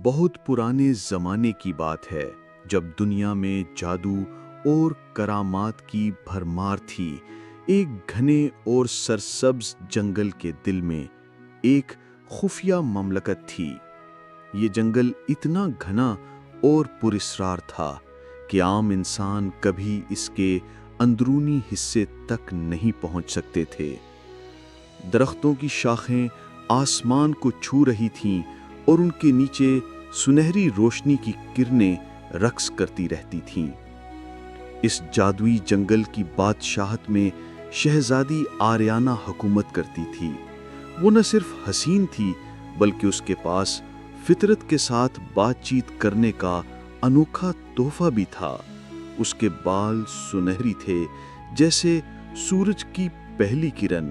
بہت پرانے زمانے کی بات ہے جب دنیا میں جادو اور کرامات کی بھرمار تھی۔ ایک گھنے اور سرسبز جنگل کے دل میں ایک خفیہ مملکت تھی۔ یہ جنگل اتنا گھنا اور پراسرار تھا کہ عام انسان کبھی اس کے اندرونی حصے تک نہیں پہنچ سکتے تھے۔ درختوں کی شاخیں آسمان کو چھو رہی تھیں اور ان کے نیچے سنہری روشنی کی کرنیں رقص کرتی رہتی تھیں۔ اس جادوئی جنگل کی بادشاہت میں شہزادی آریانا حکومت کرتی تھی۔ وہ نہ صرف حسین تھی بلکہ اس کے پاس فطرت کے ساتھ بات چیت کرنے کا انوکھا تحفہ بھی تھا۔ اس کے بال سنہری تھے جیسے سورج کی پہلی کرن،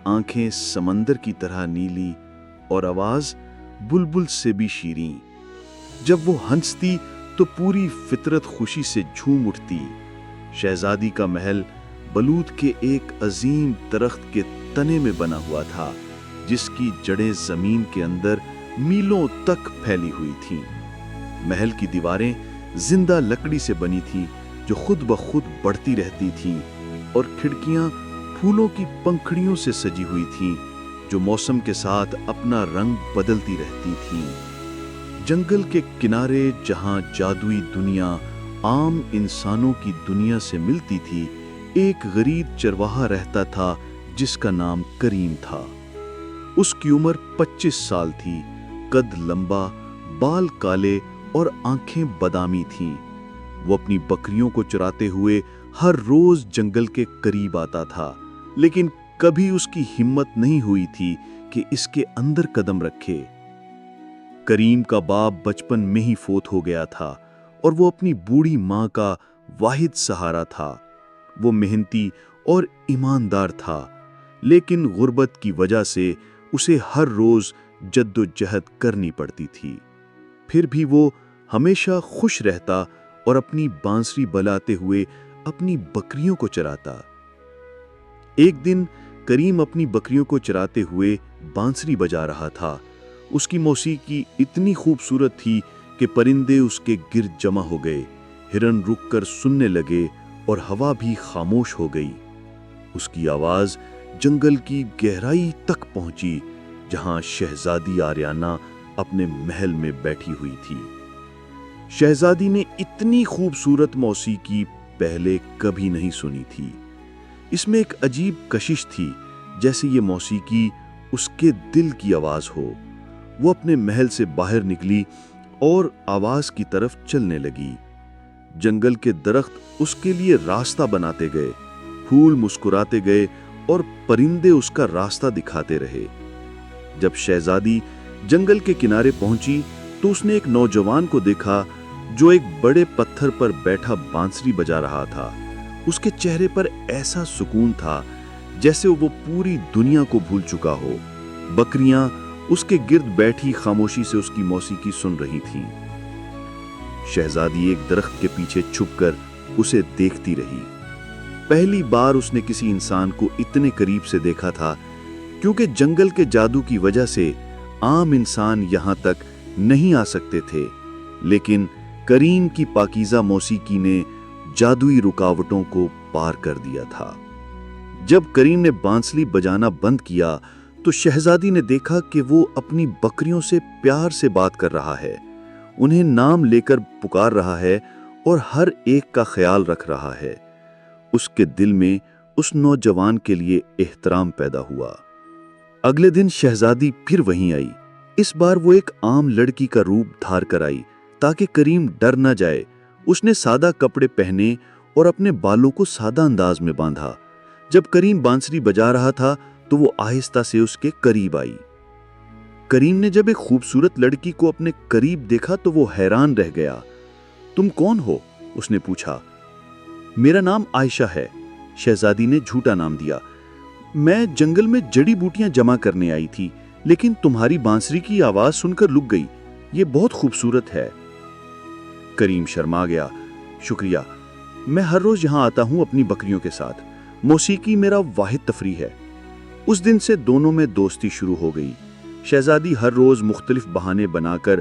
آنکھیں سمندر کی طرح نیلی اور آواز بلبل سے بھی شیریں۔ جب وہ ہنستی تو پوری فطرت خوشی سے جھوم اٹھتی۔ شہزادی کا محل بلوط کے ایک عظیم درخت کے تنے میں بنا ہوا تھا جس کی جڑیں زمین کے اندر میلوں تک پھیلی ہوئی تھیں۔ محل کی دیواریں زندہ لکڑی سے بنی تھیں جو خود بخود بڑھتی رہتی تھیں، اور کھڑکیاں پھولوں کی پنکھڑیوں سے سجی ہوئی تھیں جو موسم کے ساتھ اپنا رنگ بدلتی رہتی تھیں۔ جنگل کے کنارے جہاں جادوئی دنیا عام انسانوں کی دنیا سے ملتی تھی، ایک غریب چرواہا رہتا تھا جس کا نام کریم تھا۔ اس کی عمر 25 سال تھی، قد لمبا، بال کالے اور آنکھیں بادامی تھیں۔ وہ اپنی بکریوں کو چراتے ہوئے ہر روز جنگل کے قریب آتا تھا، لیکن کبھی اس کی ہمت نہیں ہوئی تھی کہ اس کے اندر قدم رکھے۔ کریم کا باپ بچپن میں ہی فوت ہو گیا تھا اور وہ اپنی بوڑھی ماں کا واحد سہارا تھا۔ وہ محنتی اور ایماندار تھا، لیکن غربت کی وجہ سے اسے ہر روز جد و جہد کرنی پڑتی تھی۔ پھر بھی وہ ہمیشہ خوش رہتا اور اپنی بانسری بجاتے ہوئے اپنی بکریوں کو چراتا۔ ایک دن کریم اپنی بکریوں کو چراتے ہوئے بانسری بجا رہا تھا۔ اس کی موسیقی اتنی خوبصورت تھی کہ پرندے اس کے گرد جمع ہو گئے، ہرن رک کر سننے لگے اور ہوا بھی خاموش ہو گئی۔ اس کی آواز جنگل کی گہرائی تک پہنچی جہاں شہزادی آریانا اپنے محل میں بیٹھی ہوئی تھی۔ شہزادی نے اتنی خوبصورت موسیقی پہلے کبھی نہیں سنی تھی۔ اس میں ایک عجیب کشش تھی، جیسے یہ موسیقی اس کے دل کی آواز ہو۔ وہ اپنے محل سے باہر نکلی اور آواز کی طرف چلنے لگی۔ جنگل کے درخت اس کے لیے راستہ بناتے گئے، پھول مسکراتے گئے اور پرندے اس کا راستہ دکھاتے رہے۔ جب شہزادی جنگل کے کنارے پہنچی تو اس نے ایک نوجوان کو دیکھا جو ایک بڑے پتھر پر بیٹھا بانسری بجا رہا تھا۔ اس کے چہرے پر ایسا سکون تھا جیسے وہ پوری دنیا کو بھول چکا ہو۔ بکریاں اس کے گرد بیٹھی خاموشی سے اس کی موسیقی سن رہی تھیں۔ شہزادی ایک درخت کے پیچھے چھپ کر اسے دیکھتی رہی۔ پہلی بار اس نے کسی انسان کو اتنے قریب سے دیکھا تھا، کیونکہ جنگل کے جادو کی وجہ سے عام انسان یہاں تک نہیں آ سکتے تھے، لیکن کریم کی پاکیزہ موسیقی نے جادوئی رکاوٹوں کو پار کر دیا تھا۔ جب کریم نے بانسری بجانا بند کیا تو شہزادی نے دیکھا کہ وہ اپنی بکریوں سے پیار سے بات کر رہا ہے، انہیں نام لے کر پکار رہا ہے اور ہر ایک کا خیال رکھ رہا ہے۔ اس کے دل میں اس نوجوان کے لیے احترام پیدا ہوا۔ اگلے دن شہزادی پھر وہیں آئی۔ اس بار وہ ایک عام لڑکی کا روپ دھار کر آئی تاکہ کریم ڈر نہ جائے۔ اس نے سادہ کپڑے پہنے اور اپنے بالوں کو سادہ انداز میں باندھا۔ جب کریم بانسری بجا رہا تھا تو وہ آہستہ سے اس کے قریب آئی۔ کریم نے جب ایک خوبصورت لڑکی کو اپنے قریب دیکھا تو وہ حیران رہ گیا۔ تم کون ہو؟ اس نے پوچھا۔ میرا نام عائشہ ہے، شہزادی نے جھوٹا نام دیا۔ میں جنگل میں جڑی بوٹیاں جمع کرنے آئی تھی، لیکن تمہاری بانسری کی آواز سن کر لک گئی۔ یہ بہت خوبصورت ہے۔ کریم شرما گیا۔ شکریہ، میں ہر روز یہاں آتا ہوں اپنی بکریوں کے ساتھ۔ موسیقی میرا واحد تفریح ہے۔ اس دن سے دونوں میں دوستی شروع ہو گئی۔ شہزادی ہر روز مختلف بہانے بنا کر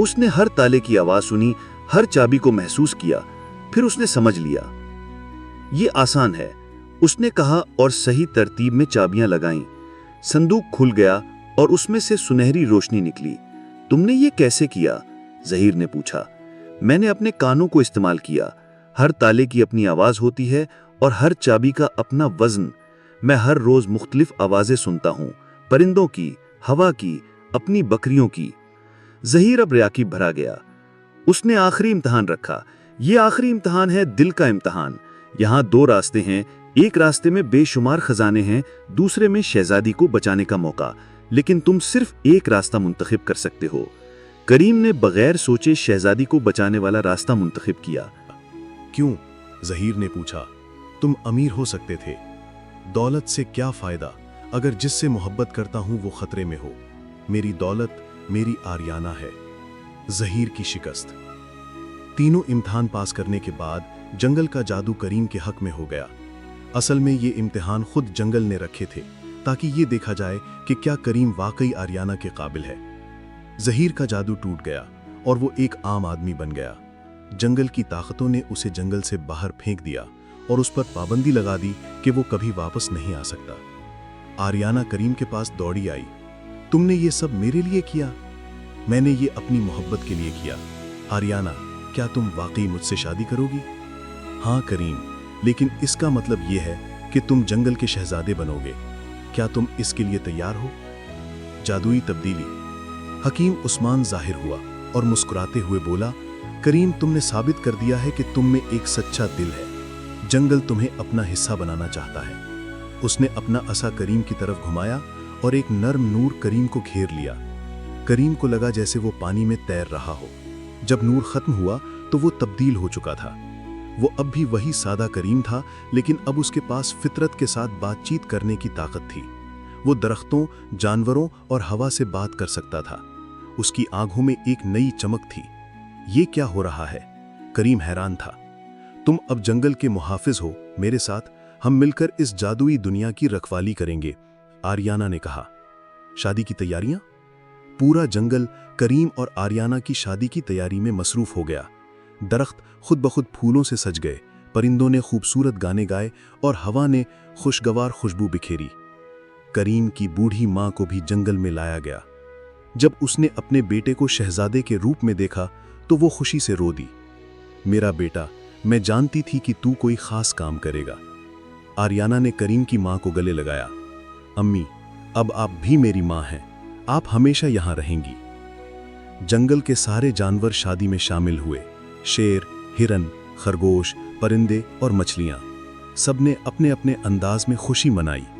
اس نے ہر تالے کی آواز سنی، ہر چابی کو محسوس کیا، پھر اس نے سمجھ لیا یہ آسان ہے۔ اس نے کہا اور صحیح ترتیب میں چابیاں لگائیں۔ صندوق کھل گیا اور اس میں سے سنہری روشنی نکلی۔ تم نے یہ کیسے کیا؟ ظہیر نے پوچھا۔ میں نے اپنے کانوں کو استعمال کیا۔ ہر تالے کی اپنی آواز ہوتی ہے اور ہر چابی کا اپنا وزن۔ میں ہر روز مختلف آوازیں سنتا ہوں، پرندوں کی، ہوا کی، اپنی بکریوں کی۔ ظہیر اب ریاکی بھرا گیا۔ اس نے آخری امتحان رکھا۔ یہ آخری امتحان ہے، دل کا امتحان۔ یہاں دو راستے ہیں، ایک راستے میں بے شمار خزانے ہیں، دوسرے میں شہزادی کو بچانے کا موقع، لیکن تم صرف ایک راستہ منتخب کر سکتے ہو۔ کریم نے بغیر سوچے شہزادی کو بچانے والا راستہ منتخب کیا۔ کیوں؟ ظہیر نے پوچھا۔ تم امیر ہو سکتے تھے، دولت سے کیا فائدہ اگر جس سے محبت کرتا ہوں وہ خطرے میں ہو؟ میری دولت میری آریانہ ہے۔ ظہیر کی شکست۔ تینوں امتحان پاس کرنے کے بعد جنگل کا جادو کریم کے حق میں ہو گیا۔ اصل میں یہ امتحان خود جنگل نے رکھے تھے تاکہ یہ دیکھا جائے کہ کیا کریم واقعی آریانہ کے قابل ہے۔ ظہیر کا جادو ٹوٹ گیا اور وہ ایک عام آدمی بن گیا۔ جنگل کی طاقتوں نے اسے جنگل سے باہر پھینک دیا اور اس پر پابندی لگا دی کہ وہ کبھی واپس نہیں آ سکتا۔ آریانہ کریم کے پاس دوڑی آئی۔ تم نے یہ سب میرے لیے کیا؟ میں نے یہ اپنی محبت کے لیے کیا۔ آریانہ، کیا تم واقعی مجھ سے شادی کرو گی؟ ہاں کریم، لیکن اس کا مطلب یہ ہے کہ تم جنگل کے شہزادے بنو گے۔ کیا تم اس کے لیے تیار ہو؟ جادوئی تبدیلی۔ حکیم عثمان ظاہر ہوا اور مسکراتے ہوئے بولا، کریم، تم نے ثابت کر دیا ہے کہ تم میں ایک سچا دل ہے۔ جنگل تمہیں اپنا حصہ بنانا چاہتا ہے۔ اس نے اپنا عصا کریم کی طرف گھمایا اور ایک نرم نور کریم کو گھیر لیا۔ کریم کو لگا جیسے وہ پانی میں تیر رہا ہو۔ جب نور ختم ہوا تو وہ تبدیل ہو چکا تھا۔ وہ اب بھی وہی سادہ کریم تھا، لیکن اب اس کے پاس فطرت کے ساتھ بات چیت کرنے کی طاقت تھی۔ وہ درختوں، جانوروں اور ہوا سے بات کر سکتا تھا۔ اس کی آنکھوں میں ایک نئی چمک تھی۔ یہ کیا ہو رہا ہے؟ کریم حیران تھا۔ تم اب جنگل کے محافظ ہو، میرے ساتھ ہم مل کر اس جادوئی دنیا کی رکھوالی کریں گے، آریانہ نے کہا۔ شادی کی تیاریاں؟ پورا جنگل کریم اور آریانہ کی شادی کی تیاری میں مصروف ہو گیا۔ درخت خود بخود پھولوں سے سج گئے، پرندوں نے خوبصورت گانے گائے اور ہوا نے خوشگوار خوشبو بکھیری۔ کریم کی بوڑھی ماں کو بھی جنگل میں لایا گیا۔ جب اس نے اپنے بیٹے کو شہزادے کے روپ میں دیکھا تو وہ خوشی سے رو دی۔ میرا بیٹا، میں جانتی تھی کہ تو کوئی خاص کام کرے گا۔ آریانہ نے کریم کی ماں کو گلے لگایا۔ امی، اب آپ بھی میری ماں ہیں، آپ ہمیشہ یہاں رہیں گی۔ جنگل کے سارے جانور شادی میں شامل ہوئے۔ شیر، ہرن، خرگوش، پرندے اور مچھلیاں، سب نے اپنے اپنے انداز میں خوشی منائی۔